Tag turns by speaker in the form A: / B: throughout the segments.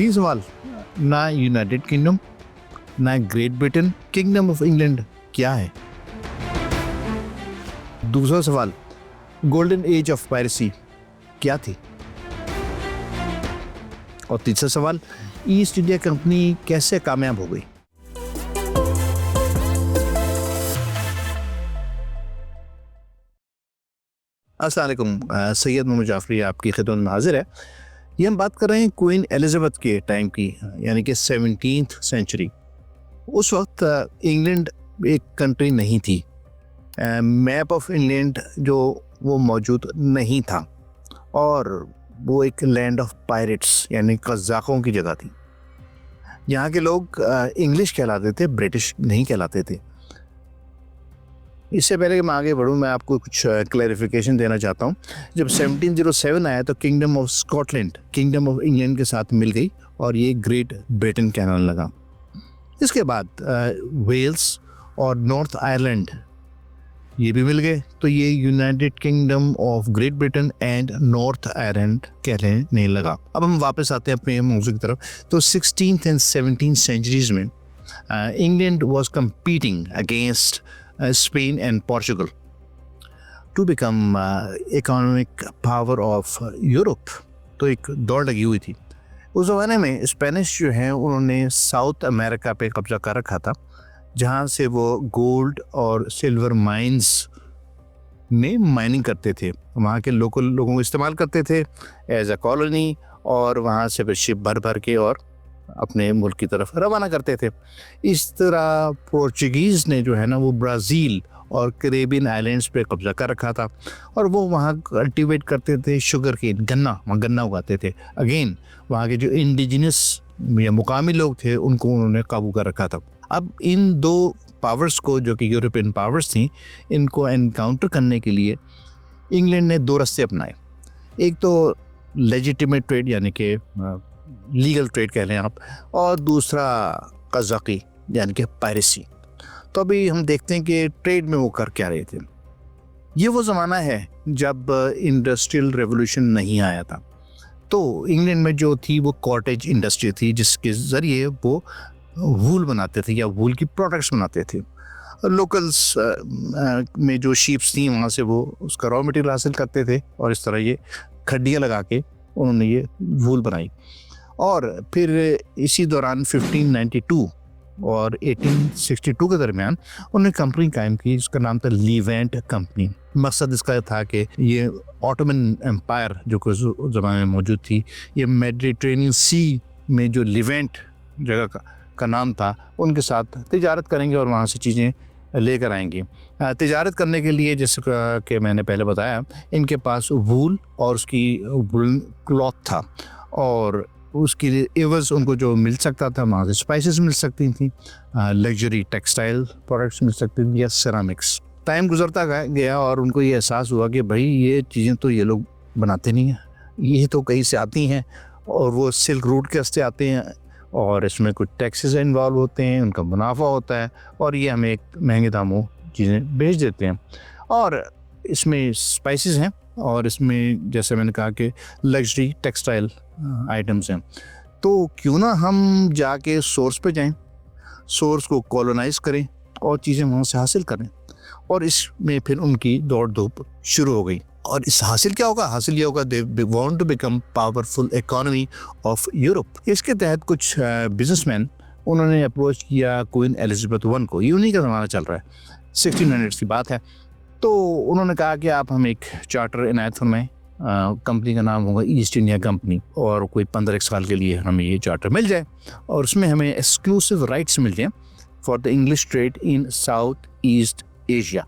A: 3 सवाल, ना United kingdom, ना great Britain, kingdom of England क्या है? दूसरा सवाल, गोल्डन एज ऑफ पायरेसी क्या थी? और तीसरा सवाल, ईस्ट इंडिया कंपनी कैसे कामयाब हो गई? अस्सलाम वालेकुम, सैयद मोहम्मद जाफरी आपकी खिदमत में हाजिर है। ये हम बात कर रहे हैं क्वीन एलिजाबेथ के टाइम की, यानी कि 17th सेंचुरी। उस वक्त इंग्लैंड एक कंट्री नहीं थी, मैप ऑफ इंग्लैंड जो वो मौजूद नहीं था, और वो एक लैंड ऑफ पायरेट्स यानी कज़ाकों की जगह थी। यहाँ के लोग इंग्लिश कहलाते थे, ब्रिटिश नहीं कहलाते थे। इससे पहले कि मैं आगे बढ़ूँ, मैं आपको कुछ क्लैरिफिकेशन देना चाहता हूँ। जब 1707 आया तो kingdom of Scotland kingdom of England के साथ मिल गई और ये ग्रेट ब्रिटेन कहलाने लगा। इसके बाद वेल्स और नॉर्थ आयरलैंड ये भी मिल गए, तो ये United kingdom of great Britain and north Ireland कहलाने लगा। अब हम वापस आते हैं अपने मौजू की तरफ। तो 16th and 17th सेंचुरीज में England was competing against Spain and Portugal to become economic power of Europe। तो एक दौड़ लगी हुई थी। उस ज़माने में स्पेनिश जो हैं उन्होंने साउथ अमेरिका पे कब्जा कर रखा था, जहाँ से वो गोल्ड और सिल्वर माइंस में माइनिंग करते थे। वहाँ के लोकल लोगों को इस्तेमाल करते थे एज अ कॉलोनी, और वहाँ से फिर शिप भर भर के और अपने मुल्क की तरफ रवाना करते थे। इस तरह पोर्चुगीज़ ने जो है ना वो ब्राज़ील और कैरेबियन आइलैंड्स पे कब्जा कर रखा था, और वो वहाँ कल्टीवेट करते थे शुगर केन, गन्ना उगाते थे। अगेन वहाँ के जो इंडिजिनस या मुकामी लोग थे उनको उन्होंने काबू कर रखा था। अब इन दो पावर्स को, जो कि यूरोपियन पावर्स थी, इनको एनकाउंटर करने के लिए इंग्लैंड ने दो रास्ते अपनाए। एक तो लेजिटिमेट ट्रेड यानी कि लीगल ट्रेड कह लें आप, और दूसरा कज़ाकी यानी कि पायरेसी। तो अभी हम देखते हैं कि ट्रेड में वो कर क्या रहे थे। ये वो ज़माना है जब इंडस्ट्रियल रेवोल्यूशन नहीं आया था। तो इंग्लैंड में जो थी वो कॉटेज इंडस्ट्री थी, जिसके ज़रिए वो वूल बनाते थे या वूल की प्रोडक्ट्स बनाते थे। लोकल्स में जो शीप्स थी वहाँ से वो उसका रॉ मटेरियल हासिल करते थे, और इस तरह ये खड्डियाँ लगा के उन्होंने ये वूल बनाई। और फिर इसी दौरान 1592 और 1862 के दरमियान उन्होंने कंपनी कायम की, जिसका नाम था लीवेंट कंपनी। मकसद इसका था कि ये ऑटोमन एम्पायर जो कुछ ज़माने में मौजूद थी, ये मेडिटेरेनियन सी में जो लीवेंट जगह का नाम था, उनके साथ तिजारत करेंगे और वहाँ से चीज़ें लेकर आएंगी। तिजारत करने के लिए, जैसे कि मैंने पहले बताया, इनके पास वूल और उसकी वुलन क्लॉथ था, और उसकी एवज़ उनको जो मिल सकता था वहाँ से स्पाइसेस मिल सकती थी, लग्जरी टेक्सटाइल प्रोडक्ट्स मिल सकती थी, या सेरामिक्स। टाइम गुजरता गया और उनको ये एहसास हुआ कि भाई ये चीज़ें तो ये लोग बनाते नहीं हैं, ये तो कहीं से आती हैं, और वो सिल्क रूट के रास्ते आते हैं, और इसमें कुछ टैक्सेस इन्वॉल्व होते हैं, उनका मुनाफा होता है, और ये हमें एक महंगे दामों चीज़ें बेच देते हैं। और इसमें स्पाइसेस हैं, और इसमें जैसे मैंने कहा कि लग्जरी टेक्सटाइल आइटम्स हैं। तो क्यों ना हम जाके सोर्स पे जाएं, सोर्स को कॉलोनाइज करें और चीज़ें वहाँ से हासिल करें। और इसमें फिर उनकी दौड़ धूप शुरू हो गई। और इस हासिल क्या होगा? हासिल ये होगा, they want to become powerful economy of Europe. इसके तहत कुछ बिजनेसमैन उन्होंने अप्रोच किया क्वीन एलिजाबेथ I को। ये उन्हीं का ज़माना चल रहा है, 1600 की बात है। तो उन्होंने कहा कि आप हमें एक चार्टर इनायत फरमाएं, कंपनी का नाम होगा ईस्ट इंडिया कंपनी, और कोई 15 साल के लिए हमें ये चार्टर मिल जाए, और उसमें हमें एक्सक्लूसिव राइट्स मिल जाए for the English trade in south east Asia.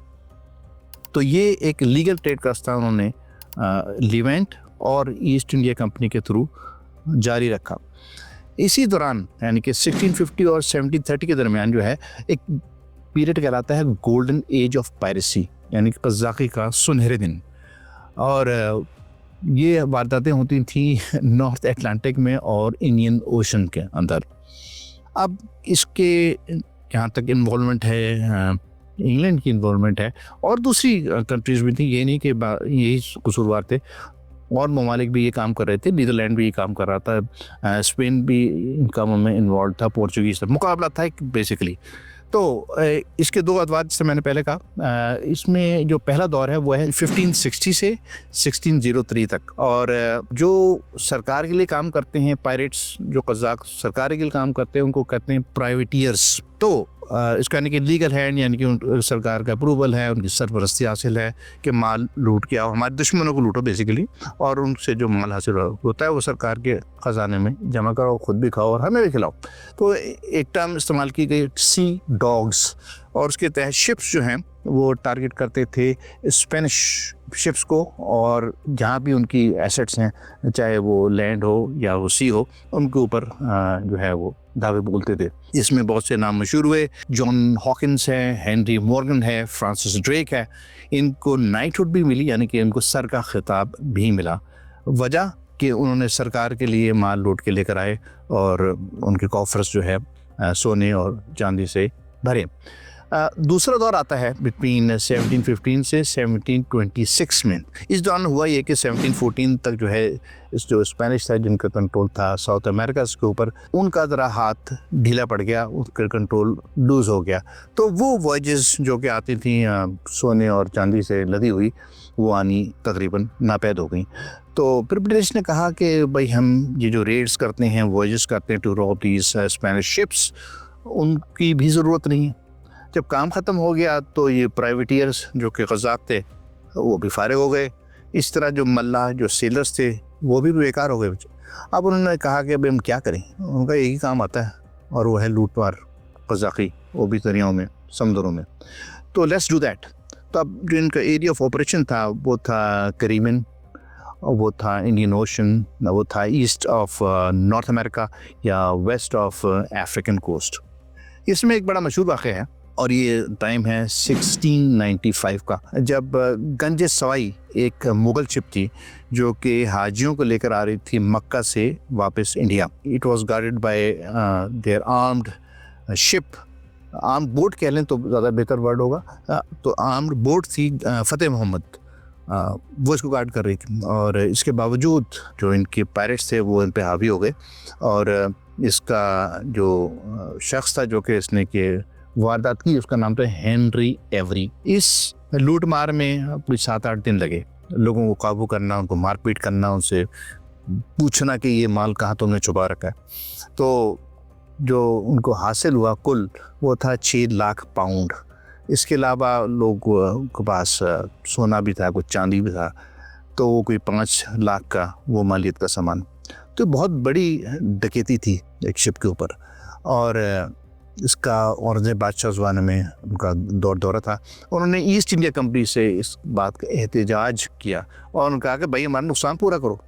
A: तो ये एक लीगल ट्रेड का रास्ता उन्होंने लीवेंट और ईस्ट इंडिया कंपनी के थ्रू जारी रखा। इसी दौरान यानी कि 1650 और 1730 के दरमियान जो है एक पीरियड कहलाता है गोल्डन एज ऑफ पायरेसी, यानी कि कज़ाकी का सुनहरे दिन। और ये वारदातें होती थी नॉर्थ अटलांटिक में और इंडियन ओशन के अंदर। अब इसके जहाँ तक इन्वॉल्वमेंट है, इंग्लैंड की इन्वॉल्वमेंट है, और दूसरी कंट्रीज़ भी थी, ये नहीं कि यही कसूरवार थे। और ममालिक भी ये काम कर रहे थे, नीदरलैंड भी ये काम कर रहा था, स्पेन भी इन कामों में इन्वॉल्व था, पोर्चुगीज था, मुकाबला था एक बेसिकली। तो इसके दो अदवार जैसे मैंने पहले कहा, इसमें जो पहला दौर है वो है 1560 से 1603 तक। और जो सरकार के लिए काम करते हैं पायरेट्स, जो कज़ाक सरकार के लिए काम करते हैं, उनको कहते हैं प्राइवेटियर्स। तो इसका यानी कि लीगल हैंड, यानी कि सरकार का अप्रूवल है, उनकी सरपरस्ती हासिल है कि माल लूट के आओ, हमारे दुश्मनों को लूटो बेसिकली, और उनसे जो माल हासिल होता है वो सरकार के ख़जाने में जमा करो, खुद भी खाओ और हमें भी खिलाओ। तो एक टर्म इस्तेमाल की गई सी डॉग्स, और उसके तहत शिप्स जो हैं वो टारगेट करते थे स्पेनिश शिप्स को, और जहाँ भी उनकी एसेट्स हैं, चाहे वो लैंड हो या वो सी हो, उनके ऊपर जो है वो दावे बोलते थे। इसमें बहुत से नाम मशहूर हुए, जॉन हॉकिंस है, हेनरी मॉर्गन है, फ्रांसिस ड्रेक है। इनको नाइटहुड भी मिली, यानी कि इनको सर का खिताब भी मिला। वजह कि उन्होंने सरकार के लिए माल लूट के लेकर आए और उनके कॉफर्स जो है सोने और चांदी से भरे। दूसरा दौर आता है बिटवीन 1715 से 1726 में। इस दौरान हुआ ये कि 1714 तक जो है इस जो स्पेनिश था जिनका कंट्रोल था साउथ अमेरिका के ऊपर, उनका ज़रा हाथ ढीला पड़ गया, उसका कंट्रोल लूज़ हो गया। तो वो वॉयजेस जो कि आती थी सोने और चांदी से लदी हुई, वो आनी तकरीबन नापैद हो गई। तो फिर ब्रिटिश ने कहा कि भाई हम ये जो रेड्स करते हैं, वॉयजेस करते हैं to rob these Spanish ships, उनकी भी ज़रूरत नहीं है। जब काम ख़त्म हो गया तो ये प्राइवेटियर्स जो कि क़ज़ाक़ थे वो भी फारिग हो गए। इस तरह जो मल्लाह, जो सेलर्स थे, वो भी बेकार हो गए। अब उन्होंने कहा कि अब हम क्या करें, उनका यही काम आता है और वो है लूटमार क़ज़ाक़ी, वो भी दरियाओं में, समुद्रों में। तो लेट्स डू दैट। तो अब जो इनका एरिया ऑफ ऑपरेशन था वो था कैरिबियन, और वो था इंडियन ओशन, वो था ईस्ट ऑफ नॉर्थ अमेरिका या वेस्ट ऑफ अफ्रीकन कोस्ट। इसमें एक बड़ा मशहूर वाक़या है और ये टाइम है 1695 का, जब गंज सवाई एक मुग़ल शिप थी जो कि हाजियों को लेकर आ रही थी मक्का से वापस India. It was guarded by there armed ship, armed boat कह लें तो ज़्यादा बेहतर वर्ड होगा। तो आर्म्ड बोट थी फ़तेह मोहम्मद, वो इसको गार्ड कर रही थी, और इसके बावजूद जो इनके पायरेट्स थे वो इन पे हावी हो गए। और इसका जो शख्स था जो कि इसने के वारदात की, उसका नाम था हेनरी एवरी। इस लूट मार में कुछ 7-8 दिन लगे, लोगों को काबू करना, उनको मारपीट करना, उनसे पूछना कि ये माल कहाँ तुमने छुपा रखा है। तो जो उनको हासिल हुआ कुल वो था 6 लाख पाउंड। इसके अलावा लोगों के पास सोना भी था, कुछ चांदी भी था, तो वो कोई 5 लाख का वो मालियत का सामान। तो बहुत बड़ी डकैती थी एक शिप के ऊपर। और इसका औरंगज़ेब बादशाह ज़माने में उनका दौरा था। उन्होंने ईस्ट इंडिया कंपनी से इस बात का एहतजाज किया और उन्होंने कहा कि भाई हमारा नुकसान पूरा करो।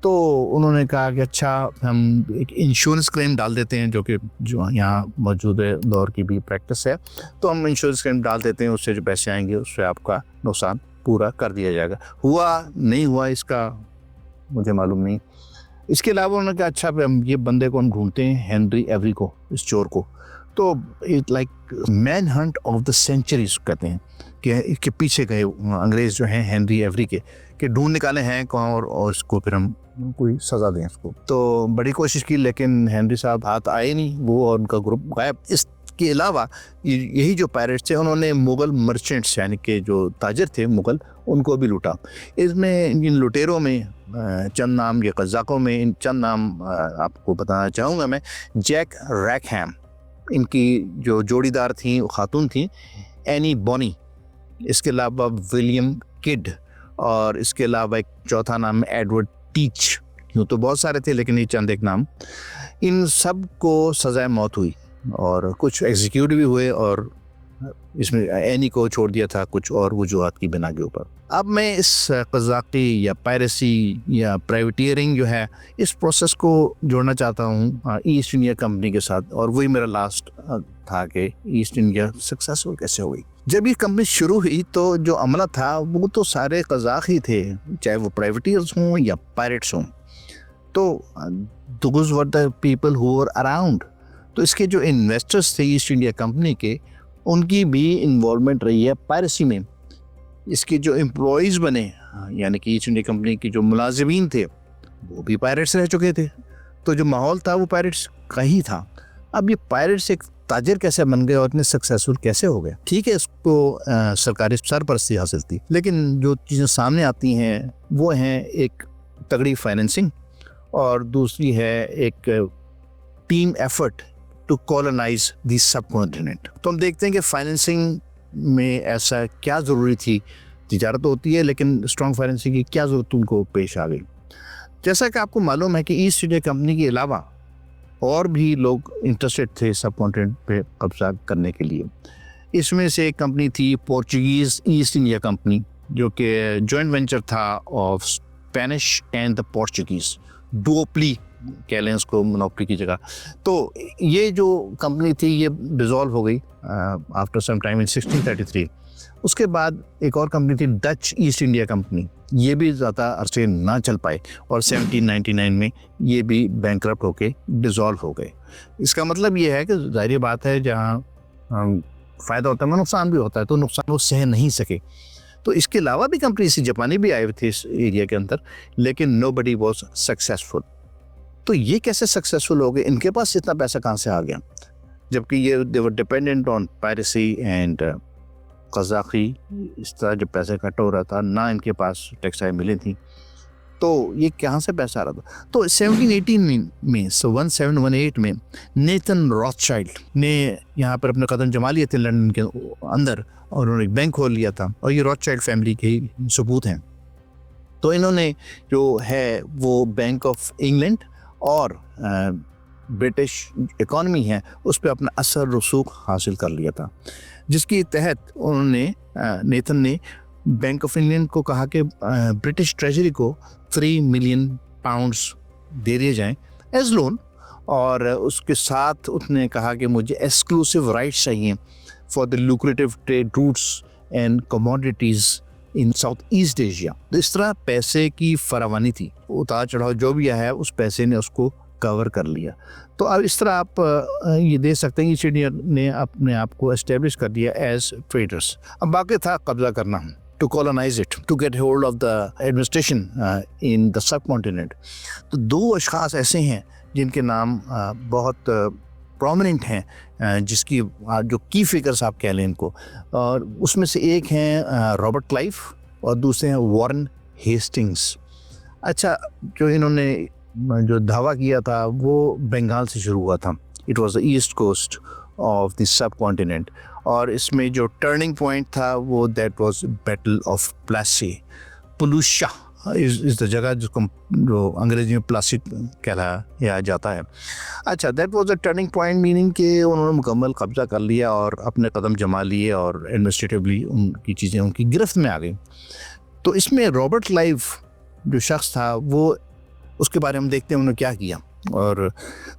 A: तो उन्होंने कहा कि अच्छा हम एक इंश्योरेंस क्लेम डाल देते हैं, जो यहाँ मौजूद दौर की भी प्रैक्टिस है। तो हम इंश्योरेंस क्लेम डाल देते हैं, उससे जो पैसे आएंगे उससे आपका नुकसान पूरा कर दिया जाएगा। हुआ नहीं हुआ इसका मुझे मालूम नहीं। इसके अलावा उन्होंने कहा अच्छा हम ये बंदे को हम ढूंढते हैं, हेनरी एवरी को, इस चोर को। तो it like manhunt of the century कहते हैं कि इसके पीछे गए अंग्रेज़ जो हैं हेनरी एवरी के ढूंढ निकाले हैं कौन, और इसको फिर हम कोई सज़ा दें इसको। तो बड़ी कोशिश की लेकिन हेनरी साहब हाथ आए नहीं, वो और उनका ग्रुप गायब। इसके अलावा यही जो पायरेट्स थे उन्होंने मुग़ल मर्चेंट्स यानी कि जो ताजर थे मुग़ल, उनको भी लूटा। इसमें इन लुटेरों में चंद नाम, ये क़ज़ाक़ों में इन चंद नाम आपको बताना चाहूँगा मैं। जैक रैकहैम, इनकी जो जोड़ीदार थी खातून थी एनी बॉनी। इसके अलावा विलियम किड, और इसके अलावा एक चौथा नाम एडवर्ड टीच। यूँ तो बहुत सारे थे लेकिन ये चंद एक नाम। इन सब को सज़ाए मौत हुई और कुछ एग्जीक्यूट भी हुए, और इसमें एनी को छोड़ दिया था कुछ और वजूहात की बिना के ऊपर। अब मैं इस क़ज़ाक़ी या पायरेसी या प्राइवेटियरिंग जो है, इस प्रोसेस को जोड़ना चाहता हूँ ईस्ट इंडिया कंपनी के साथ, और वही मेरा लास्ट था कि ईस्ट इंडिया सक्सेसफुल कैसे हो गई। जब ये कंपनी शुरू हुई तो जो अमला था वो तो सारे क़ज़ाक़ी थे, चाहे वो प्राइवेटियर्स हों या पायरेट्स हों। तो those were the people who were around. तो इसके जो इन्वेस्टर्स थे ईस्ट इंडिया कंपनी के, उनकी भी इन्वॉल्वमेंट रही है पायरेसी में। इसके जो एम्प्लॉयज़ बने यानी कि ईस्ट इंडिया कंपनी के जो मुलाजिमीन थे वो भी पायरेट्स रह चुके थे, तो जो माहौल था वो पायरेट्स का ही था। अब ये पायरेट्स एक ताजिर कैसे बन गए और इतने सक्सेसफुल कैसे हो गए? ठीक है, इसको सरकारी सरपरस्ती हासिल थी, लेकिन जो चीज़ें सामने आती हैं वो हैं एक तगड़ी फाइनेंसिंग और दूसरी है एक team effort to colonise the subcontinent. तो हम देखते हैं कि फाइनेंसिंग में ऐसा क्या ज़रूरी थी। तिजारत तो होती है लेकिन स्ट्रॉन्ग फाइनेंसिंग की क्या ज़रूरत उनको पेश आ गई? जैसा कि आपको मालूम है कि ईस्ट इंडिया कंपनी के अलावा और भी लोग इंटरेस्टेड थे सबकॉन्टिनेंट पे कब्जा करने के लिए। इसमें से एक कंपनी थी पोर्चुगीज़ ईस्ट इंडिया कंपनी, जो कि जॉइंट वेंचर था of Spanish and the Portuguese, duopoly कह लें उसको मोनोपोली की जगह। तो ये जो कंपनी थी ये डिसॉल्व हो गई आफ्टर सम टाइम इन 1633। उसके बाद एक और कंपनी थी डच ईस्ट इंडिया कंपनी, ये भी ज़्यादा अरसे ना चल पाए और 1799 में ये भी बैंकरप्ट होके डिसॉल्व हो गए। इसका मतलब ये है कि ज़ाहिर बात है जहाँ फ़ायदा होता है वहाँ नुकसान भी होता है, तो नुकसान वो सह नहीं सके। तो इसके अलावा भी कंपनी सी जापानी भी आए हुए थे इस एरिया के अंदर, लेकिन नोबडी वाज सक्सेसफुल। तो ये कैसे सक्सेसफुल हो गए? इनके पास इतना पैसा कहाँ से आ गया? जबकि ये they were dependent on piracy and कज़ाकी, इस तरह जब पैसे इकट्ठा हो रहा था ना, इनके पास टेक्सटाइल मिलें थी, तो ये कहाँ से पैसा आ रहा था? तो 1718 में 1718 में नेथन रॉथशाइल्ड ने यहाँ पर अपने कदम जमा लिए थे लंदन के अंदर और उन्होंने एक बैंक खोल लिया था और ये रॉथशाइल्ड फैमिली के ही सबूत हैं। तो इन्होंने जो है वो बैंक ऑफ इंग्लैंड और ब्रिटिश इकॉनमी है उस पर अपना असर रसूख हासिल कर लिया था, जिसके तहत उन्होंने नेथन ने बैंक ऑफ इंग्लैंड को कहा कि ब्रिटिश ट्रेजरी को 3 मिलियन पाउंड्स दे दिए जाएं एज लोन, और उसके साथ उसने कहा कि मुझे एक्सक्लूसिव राइट्स चाहिए for the lucrative trade routes and commodities in south east Asia. तो इस तरह पैसे की फरावानी थी, उतार चढ़ाव जो भी आया है उस पैसे ने उसको कवर कर लिया। तो अब इस तरह आप ये दे सकते हैं ईस्ट इंडिया ने अपने आप को एस्टेब्लिश कर दिया एज ट्रेडर्स। अब बाकी था कब्जा करना, to colonise it, to get hold of the administration in the subcontinent. तो दो अशखास ऐसे हैं जिनके नाम बहुत प्रोमिनेंट हैं, जिसकी जो की फिगर्स आप कह लें इनको, और उसमें से एक हैं रॉबर्ट क्लाइव और दूसरे हैं वॉरेन हेस्टिंग्स। अच्छा, जो इन्होंने जो दावा किया था वो बंगाल से शुरू हुआ था। It was the east coast of the subcontinent, और इसमें जो टर्निंग पॉइंट था वो that was battle of Plassey. Palashi is the जगह जिसको जो अंग्रेजी में प्लासी कहलाया जाता है। अच्छा, that was a turning point, meaning कि उन्होंने मुकम्मल कब्जा कर लिया और अपने कदम जमा लिए और एडमिनिस्ट्रेटिवली उनकी चीज़ें उनकी गिरफ्त में आ गई। तो इसमें रॉबर्ट क्लाइव जो शख्स था वो, उसके बारे में देखते हैं उन्होंने क्या किया। और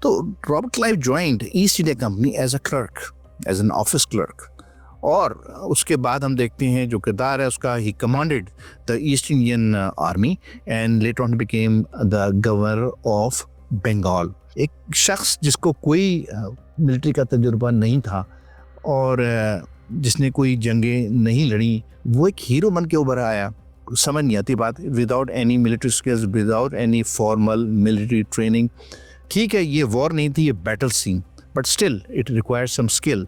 A: तो Robert Clive joined East India Company as a clerk, as an office clerk, और उसके बाद हम देखते हैं जो किरदार है उसका, he commanded the East Indian army and later on became the governor of Bengal. एक शख्स जिसको कोई मिलिट्री का तजुर्बा नहीं था और जिसने कोई जंगें नहीं लड़ी, वो एक हीरो बन के उभर आया। समझ नहीं आती बात, without any military skills, without any formal military training. ठीक है, ये वॉर नहीं थी, ये battle scene, but still it requires some skill.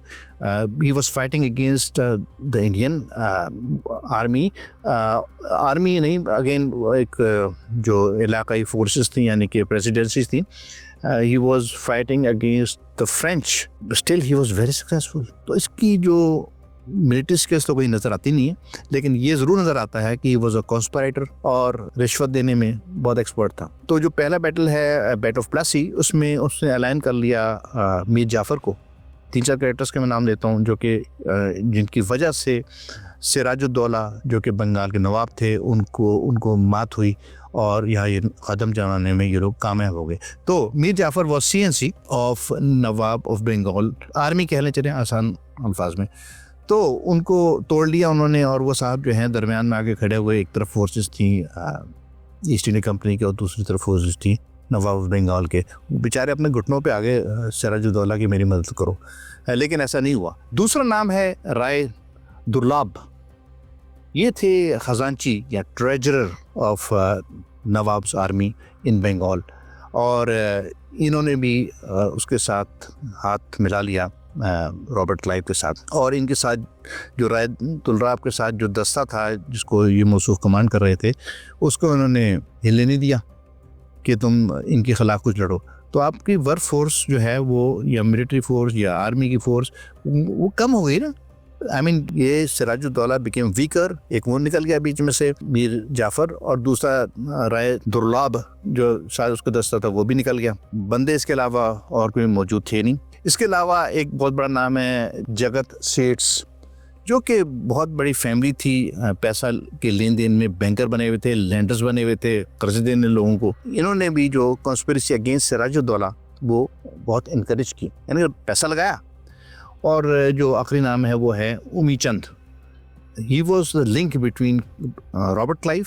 A: He was fighting against the Indian army. Army नहीं, again एक जो इलाकाई forces थी यानी कि presidencies थी, he was fighting against the French, but still he was very successful. तो इसकी जो मिलिट्री स्किल्स तो कोई नज़र आती नहीं है, लेकिन ये ज़रूर नज़र आता है कि वॉज अ कॉन्स्पिरेटर और रिश्वत देने में बहुत एक्सपर्ट था। तो जो पहला बैटल है बैटल ऑफ प्लासी, उसमें उसने अलाइन कर लिया मीर जाफ़र को। 3-4 कैरेक्टर्स के मैं नाम देता हूँ जो कि जिनकी वजह से सिराजुद्दौला जो कि बंगाल के नवाब थे उनको मात हुई और यहाँ ये कदम जमाने में ये लोग कामयाब हो गए। तो Mir Jafar was CNC of Nawab of Bengal, army कह लें चलें आसान अल्फाज में। तो उनको तोड़ लिया उन्होंने, और वो साहब जो हैं दरमियान में आके खड़े हुए। एक तरफ फोर्सेस थी ईस्ट इंडिया कंपनी के और दूसरी तरफ फोर्सेस थी नवाब ऑफ बंगाल के। बेचारे अपने घुटनों पे आगे सिराजुद्दौला की मेरी मदद करो, लेकिन ऐसा नहीं हुआ। दूसरा नाम है राय दुर्लभ। ये थे ख़जांची या treasurer of Nawab's army in Bengal, और इन्होंने भी उसके साथ हाथ मिला लिया रॉबर्ट क्लाइव के साथ, और इनके साथ जो राय तुलराब के साथ जो दस्ता था जिसको ये मौसूफ कमांड कर रहे थे, उसको उन्होंने हिलने नहीं दिया कि तुम इनके ख़िलाफ़ कुछ लड़ो। तो आपकी वर्क फोर्स जो है वो, या मिलिट्री फोर्स या आर्मी की फोर्स, वो कम हो गई ना। आई मीन ये सिराजुद्दौला बिकेम वीकर, एक वो निकल गया बीच में से मीर जाफ़र, और दूसरा राय दुर्लाब जो शायद उसका दस्ता था वो भी निकल गया। बंदे इसके अलावा और कोई मौजूद थे नहीं। इसके अलावा एक बहुत बड़ा नाम है जगत सेठ्स, जो कि बहुत बड़ी फैमिली थी, पैसा के लेन देन में बैंकर बने हुए थे, लैंडर्स बने हुए थे, कर्ज देने लोगों को। इन्होंने भी जो कॉन्स्पिरेसी अगेंस्ट सिराजुद्दौला वो बहुत इनकरेज की, यानी पैसा लगाया। और जो आखिरी नाम है वो है Umichand. He was the link between Robert Clive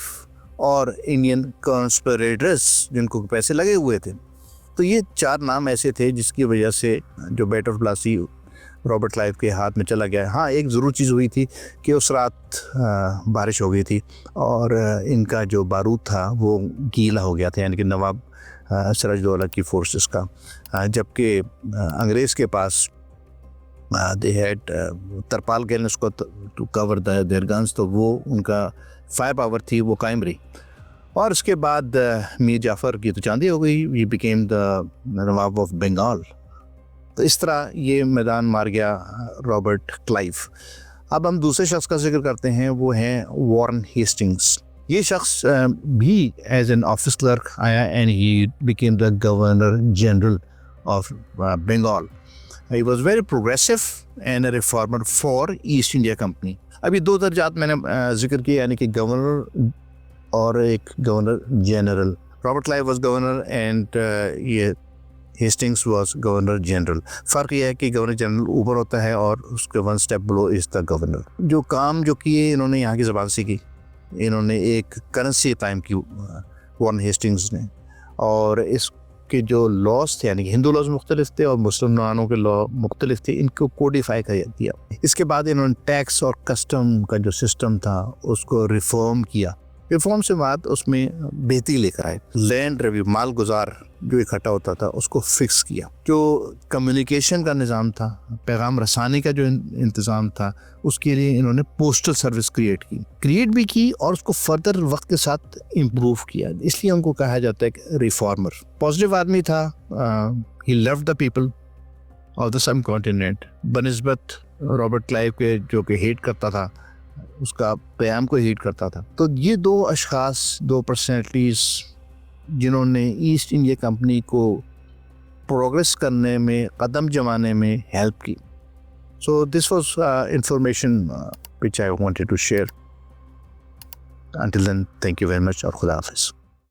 A: और इंडियन कॉन्स्पिरेटर्स जिनको पैसे लगे हुए थे। तो ये 4 नाम ऐसे थे जिसकी वजह से जो battle of Plassey Robert Clive के हाथ में चला गया। हाँ, एक ज़रूर चीज़ हुई थी कि उस रात बारिश हो गई थी और इनका जो बारूद था वो गीला हो गया था, यानी कि नवाब सिराजुद्दौला की फोर्सेस का, जबकि अंग्रेज़ के पास दे हैड तरपाल गन उसको टू कवर देयर गन्स, तो वो उनका फायर पावर थी वो कायम रही। और उसके बाद मीर जाफ़र की तो चांदी हो गई, ये became the Nawab of Bengal. तो इस तरह ये मैदान मार गया रॉबर्ट क्लाइव। अब हम दूसरे शख्स का जिक्र करते हैं, वो हैं वॉरेन हेस्टिंग्स। ये शख्स भी एज एन ऑफिस क्लर्क आया and he became the governor general of Bengal. He was very progressive and a reformer for East India Company. अभी 2 दर्जात मैंने जिक्र किया, यानी कि गवर्नर और एक governor general. Robert Clive was governor and ये हेस्टिंग्स वाज गवर्नर जनरल। फ़र्क ये है कि गवर्नर जनरल ऊपर होता है और उसके 1 step below is the governor. जो काम जो किए इन्होंने यहाँ की ज़बान सीखी, इन्होंने एक करेंसी कायम की वॉरेन हेस्टिंग्स ने, और इस के जो लॉज थे, यानी कि हिंदू लॉज मुख्तलिफ थे और मुसलमानों के लॉ मुख्तलिफ थे, इनको कोडिफाई कर दिया। इसके बाद इन्होंने टैक्स और कस्टम का जो सिस्टम था उसको रिफॉर्म किया। रिफॉर्म से बाद उसमें बेहतरी लेकर आए। लैंड रेवेन्यू, माल गुजार जो इकट्ठा होता था उसको फिक्स किया। जो कम्युनिकेशन का निज़ाम था, पैगाम रसानी का जो इंतज़ाम था, उसके लिए इन्होंने पोस्टल सर्विस क्रिएट भी की और उसको फर्दर वक्त के साथ इम्प्रूव किया। इसलिए उनको कहा जाता है कि रिफॉर्मर। पॉजिटिव आदमी था। He loved the people of the subcontinent, बनिस्बत रॉबर्ट क्लाइव के जो कि हेट करता था, उसका क़याम को हीट करता था। तो ये 2 अशख़ास, 2 पर्सनैलिटीज़ जिन्होंने ईस्ट इंडिया कंपनी को प्रोग्रेस करने में, कदम जमाने में हेल्प की। So this was information which I wanted to share. Until then, thank you very much और खुदा हाफिज़।